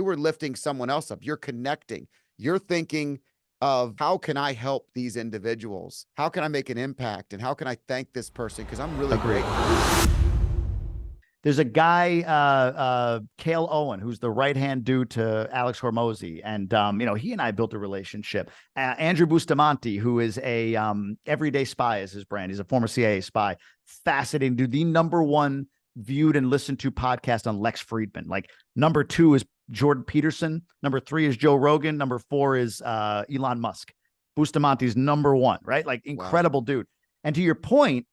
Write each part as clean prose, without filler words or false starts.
were lifting someone else up. You're connecting. You're thinking of how can I help these individuals? How can I make an impact? And how can I thank this person? Because I'm really Agreed. grateful. There's a guy, Cale Owen, who's the right-hand dude to Alex Hormozy. And, he and I built a relationship. Andrew Bustamante, who is a Everyday Spy is his brand. He's a former CIA spy. Fascinating dude. The number one viewed and listened to podcast on Lex Friedman. Like number 2 is Jordan Peterson. Number 3 is Joe Rogan. Number 4 is Elon Musk. Bustamante's number 1, right? Like incredible dude. And to your point,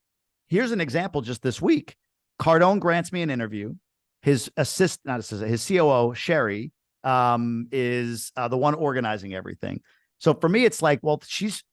here's an example just this week. Cardone grants me an interview. His his COO, Sherry, is the one organizing everything. So for me, it's like, well,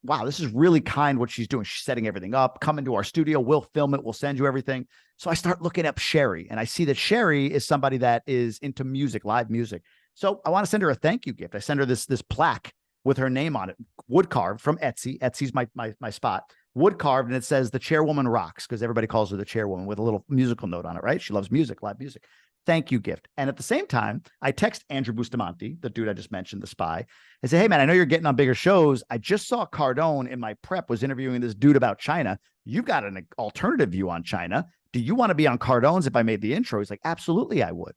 wow, this is really kind what she's doing. She's setting everything up. Come into our studio. We'll film it. We'll send you everything. So I start looking up Sherry, and I see that Sherry is somebody that is into music, live music. So I want to send her a thank you gift. I send her this plaque with her name on it, wood carved from Etsy. Etsy's my spot. Wood carved, and it says the chairwoman rocks, because everybody calls her the chairwoman, with a little musical note on it, right? She loves music, live music. Thank you gift. And at the same time, I text Andrew Bustamante, the dude I just mentioned, the spy. I say, hey man, I know you're getting on bigger shows. I just saw Cardone in my prep was interviewing this dude about China. You've got an alternative view on China. Do you want to be on Cardone's if I made the intro? He's like, absolutely, I would.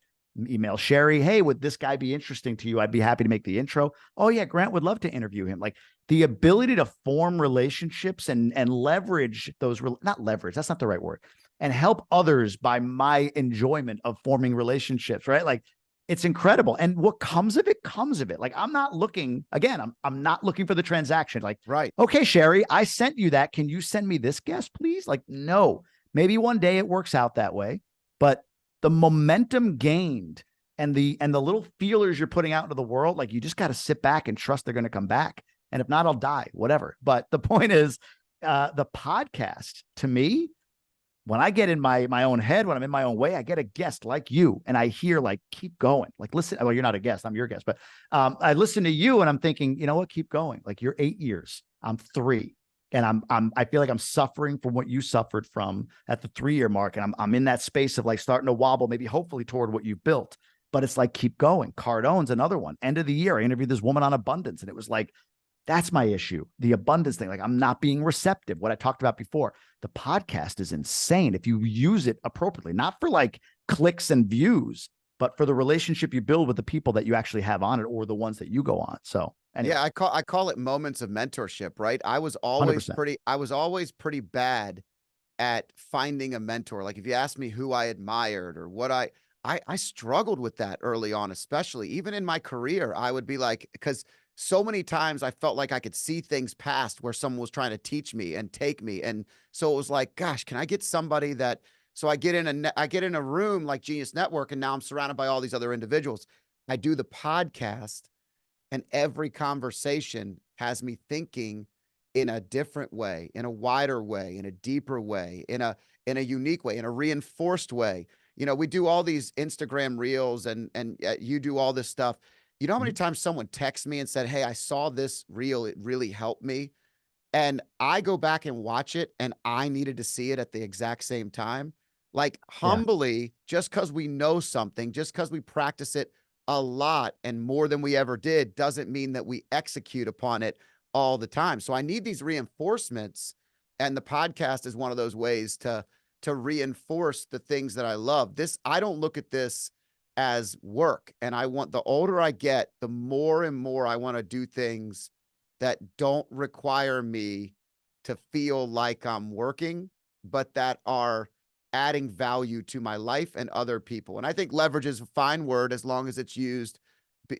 Email Sherry, hey, would this guy be interesting to you? I'd be happy to make the intro. Oh yeah, Grant would love to interview him. Like the ability to form relationships and leverage those, not leverage, that's not the right word, and help others by my enjoyment of forming relationships, right? Like it's incredible. And what comes of it comes of it. Like I'm not looking, again, I'm not looking for the transaction. Like, right. Okay, Sherry, I sent you that. Can you send me this guest, please? Like, no, maybe one day it works out that way, but the momentum gained and the little feelers you're putting out into the world, like you just got to sit back and trust they're going to come back. And if not, I'll die, whatever. But the point is, the podcast to me, when I get in my own head, when I'm in my own way, I get a guest like you and I hear like, keep going. Like, listen, well, you're not a guest, I'm your guest, but I listen to you and I'm thinking, you know what, keep going. Like you're 8 years, I'm 3. And I feel like I'm suffering from what you suffered from at the 3-year mark. And I'm in that space of like starting to wobble, maybe hopefully toward what you built, but it's like, keep going. Cardone's another one. End of the year, I interviewed this woman on abundance. And it was like, that's my issue. The abundance thing. Like I'm not being receptive. What I talked about before, the podcast is insane. If you use it appropriately, not for like clicks and views, but for the relationship you build with the people that you actually have on it or the ones that you go on. So anyway. Yeah, I call it moments of mentorship, right? I was always 100%. pretty bad at finding a mentor. Like if you ask me who I admired or what I struggled with that early on, especially even in my career. I would be like, because so many times I felt like I could see things past where someone was trying to teach me and take me. And so it was like, gosh, can I get somebody that, so I get in a room like Genius Network, and now I'm surrounded by all these other individuals. I do the podcast, and every conversation has me thinking in a different way, in a wider way, in a deeper way, in a unique way, in a reinforced way. You know, we do all these Instagram reels and you do all this stuff. You know how many times someone texts me and said, hey, I saw this reel. It really helped me. And I go back and watch it, and I needed to see it at the exact same time. Like humbly, just because we know something, just because we practice it a lot and more than we ever did, doesn't mean that we execute upon it all the time. So I need these reinforcements, and the podcast is one of those ways to reinforce the things that I love. I don't look at this as work, and the older I get, the more and more I want to do things that don't require me to feel like I'm working, but that are adding value to my life and other people. And I think leverage is a fine word as long as it's used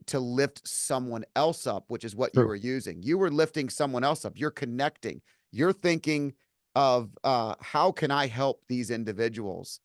to lift someone else up, which is what you were using. You were lifting someone else up. You're connecting. You're thinking of how can I help these individuals,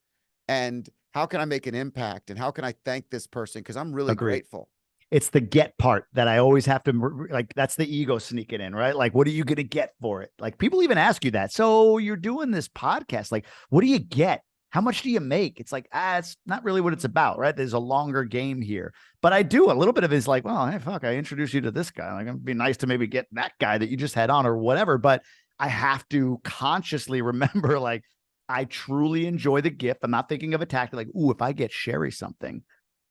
and how can I make an impact, and how can I thank this person? Because I'm really grateful. It's the get part that I always have to, like, that's the ego sneaking in, right? Like, what are you going to get for it? Like, people even ask you that. So you're doing this podcast. Like, what do you get? How much do you make? It's like, it's not really what it's about, right? There's a longer game here. But I do a little bit of it is like, well, hey, fuck, I introduced you to this guy. Like, it'd be nice to maybe get that guy that you just had on or whatever. But I have to consciously remember, like, I truly enjoy the gift. I'm not thinking of a tactic like, ooh, if I get Sherry something,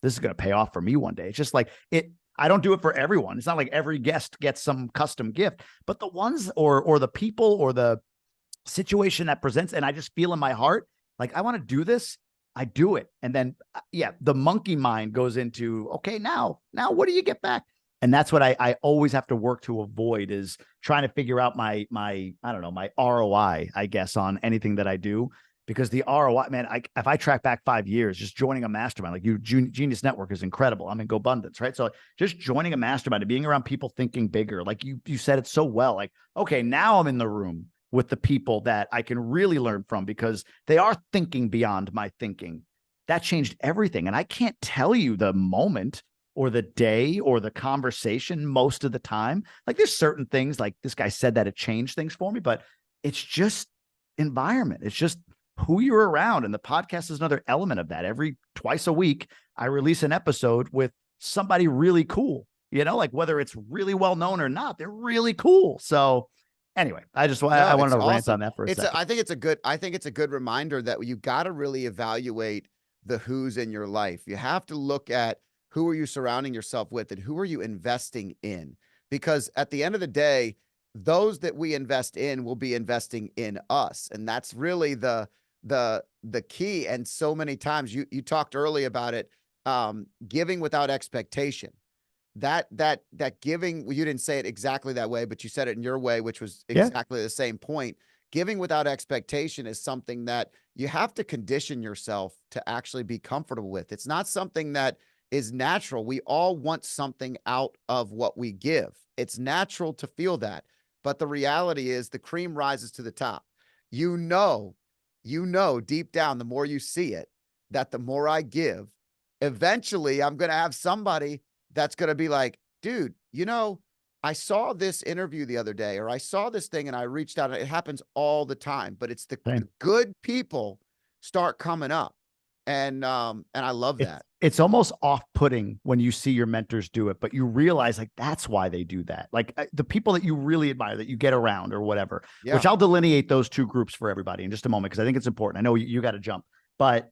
this is going to pay off for me one day. It's just like it. I don't do it for everyone. It's not like every guest gets some custom gift, but the ones or the people or the situation that presents, and I just feel in my heart, like I want to do this, I do it. And then, yeah, the monkey mind goes into, okay, now what do you get back? And that's what I always have to work to avoid, is trying to figure out my, I don't know, my ROI, I guess, on anything that I do. Because the ROI, man, if I track back 5 years, just joining a mastermind, like Genius Network is incredible. I'm in GoBundance, right? So just joining a mastermind and being around people thinking bigger, like you said it so well, like, okay, now I'm in the room with the people that I can really learn from because they are thinking beyond my thinking. That changed everything. And I can't tell you the moment or the day or the conversation most of the time. Like there's certain things, like this guy said that it changed things for me, but it's just environment. It's just who you're around. And the podcast is another element of that. Twice a week, I release an episode with somebody really cool, like whether it's really well known or not, they're really cool. So anyway, I wanted to rant on that for a second. I think it's a good reminder that you got to really evaluate the who's in your life. You have to look at who are you surrounding yourself with and who are you investing in? Because at the end of the day, those that we invest in will be investing in us. And that's really the key. And so many times you talked early about it, giving without expectation. That giving, you didn't say it exactly that way, but you said it in your way, which was exactly the same point. Giving without expectation is something that you have to condition yourself to actually be comfortable with. It's not something that is natural. We all want something out of what we give. It's natural to feel that. But the reality is the cream rises to the top. You know deep down, the more you see it, that the more I give, eventually I'm going to have somebody that's going to be like, dude, I saw this interview the other day, or I saw this thing and I reached out. It happens all the time, but it's the good people start coming up. And I love that. It's almost off-putting when you see your mentors do it, but you realize like that's why they do that. Like the people that you really admire, that you get around or whatever, which I'll delineate those two groups for everybody in just a moment, because I think it's important. I know you got to jump, but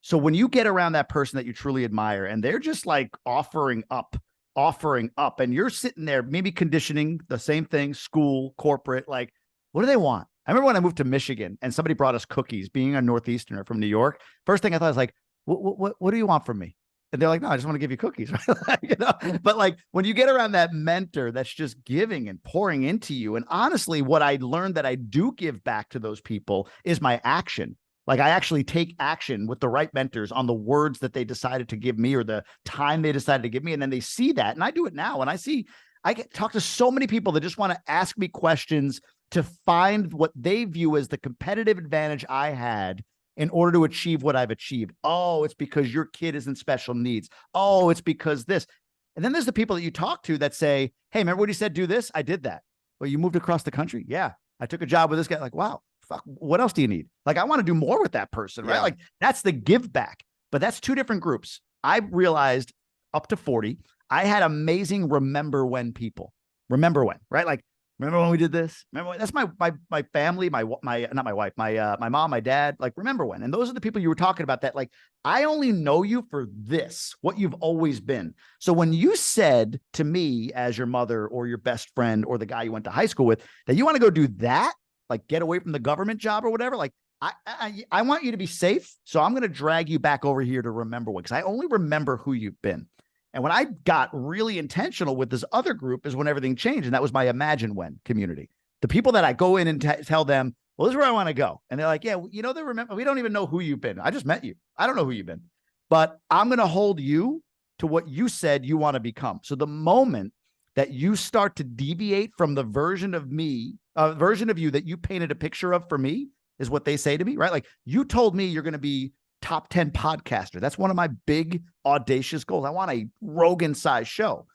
so when you get around that person that you truly admire and they're just like offering up, and you're sitting there maybe conditioning the same thing, school, corporate, like what do they want? I remember when I moved to Michigan and somebody brought us cookies, being a Northeasterner from New York. First thing I thought was like, what do you want from me? And they're like, no, I just want to give you cookies. Right? But like when you get around that mentor that's just giving and pouring into you. And honestly, what I learned that I do give back to those people is my action. Like I actually take action with the right mentors on the words that they decided to give me or the time they decided to give me. And then they see that. And I do it now. And I get talk to so many people that just want to ask me questions to find what they view as the competitive advantage I had in order to achieve what I've achieved. Oh, it's because your kid is in special needs. Oh, it's because this. And then there's the people that you talk to that say, hey, remember what he said, do this? I did that. Well, you moved across the country? Yeah. I took a job with this guy. Like, wow, fuck, what else do you need? Like, I want to do more with that person, right? Like that's the give back, but that's two different groups. I realized up to 40, I had amazing remember when people. Remember when, right? Like, remember when we did this? Remember when? That's my family, my not my wife, my mom, my dad. Like, remember when? And those are the people you were talking about. That like, I only know you for this, what you've always been. So when you said to me as your mother or your best friend or the guy you went to high school with that you want to go do that, like get away from the government job or whatever, like I want you to be safe. So I'm going to drag you back over here to remember when, because I only remember who you've been. And when I got really intentional with this other group is when everything changed. And that was my Imagine When community. The people that I go in and tell them, well, this is where I want to go. And they're like, yeah, they remember, we don't even know who you've been. I just met you. I don't know who you've been, but I'm going to hold you to what you said you want to become. So the moment that you start to deviate from the version of me, version of you that you painted a picture of for me is what they say to me, right? Like you told me you're going to be top 10 podcaster. That's one of my big audacious goals. I want a Rogan size show.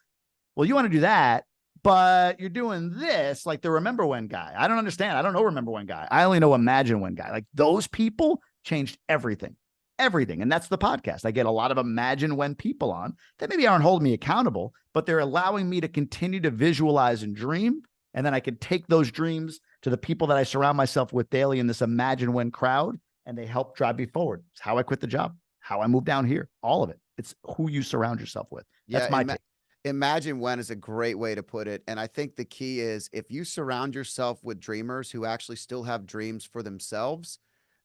Well, you want to do that, but you're doing this like the Remember When guy. I don't understand. I don't know Remember When guy. I only know Imagine When guy. Like those people changed everything. And that's the podcast. I get a lot of Imagine When people on that maybe aren't holding me accountable, but they're allowing me to continue to visualize and dream. And then I can take those dreams to the people that I surround myself with daily in this Imagine When crowd. And they help drive me forward. It's how I quit the job, how I moved down here, all of it. It's who you surround yourself with. Yeah, That's my take. imagine when is a great way to put it. And I think the key is if you surround yourself with dreamers who actually still have dreams for themselves,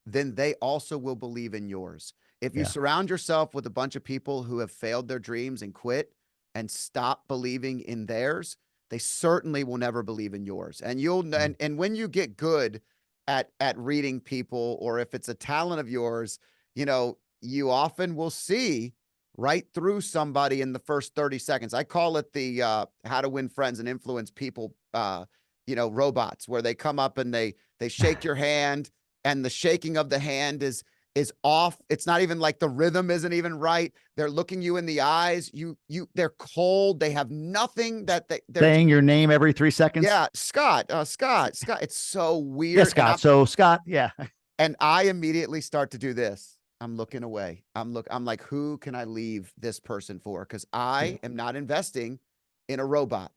then they also will believe in yours. If you Yeah. surround yourself with a bunch of people who have failed their dreams and quit and stop believing in theirs, they certainly will never believe in yours. And Mhm. and when you get good at reading people, or if it's a talent of yours, you often will see right through somebody in the first 30 seconds. I call it the how to win friends and influence people robots, where they come up and they shake your hand, and the shaking of the hand is off. It's not even like the rhythm isn't even right. They're looking you in the eyes. They're cold. They have nothing that they're Saying your name every 3 seconds. yeah, Scott. It's so Yeah, weird. Scott. So Scott, yeah. And I immediately start to do this. I'm looking away. I'm like, who can I leave this person for? Because Yeah. I am not investing in a robot.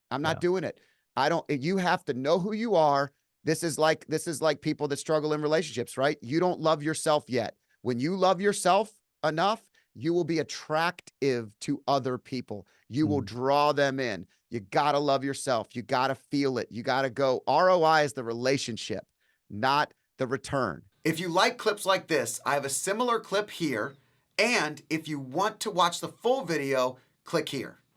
I'm not Yeah. doing it. I don't You have to know who you are. This is like people that struggle in relationships, right? You don't love yourself yet. When you love yourself enough, you will be attractive to other people. You will Mm. draw them in. You got to love yourself. You got to feel it. You got to go. ROI is the relationship, not the return. If you like clips like this, I have a similar clip here. And if you want to watch the full video, click here.